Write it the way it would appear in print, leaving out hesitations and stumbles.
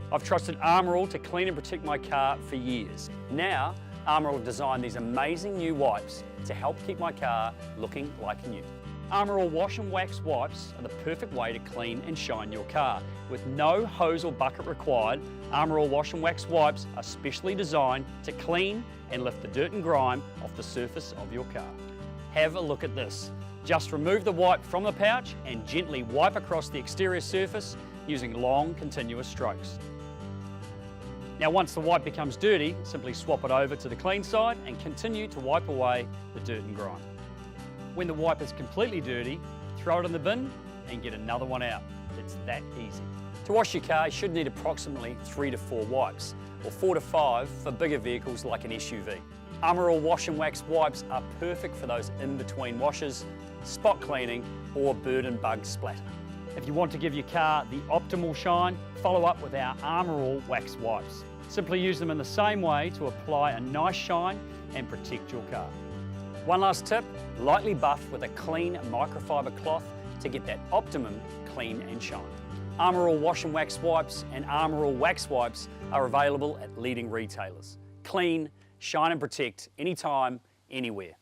I've trusted Armour All to clean and protect my car for years. Now, Armour All designed these amazing new wipes to help keep my car looking like new. Armour All Wash and Wax wipes are the perfect way to clean and shine your car. With no hose or bucket required, Armour All Wash and Wax wipes are specially designed to clean and lift the dirt and grime off the surface of your car. Have a look at this. Just remove the wipe from the pouch and gently wipe across the exterior surface using long, continuous strokes. Now once the wipe becomes dirty, simply swap it over to the clean side and continue to wipe away the dirt and grime. When the wipe is completely dirty, throw it in the bin and get another one out. It's that easy. To wash your car, you should need approximately 3 to 4 wipes, or 4 to 5 for bigger vehicles like an SUV. Armour All Wash and Wax wipes are perfect for those in-between washes, spot cleaning, or bird and bug splatter. If you want to give your car the optimal shine, follow up with our Armour All Wax wipes. Simply use them in the same way to apply a nice shine and protect your car. One last tip, lightly buff with a clean microfiber cloth to get that optimum clean and shine. Armour All Wash and Wax wipes and Armour All Wax wipes are available at leading retailers. Clean, shine and protect anytime, anywhere.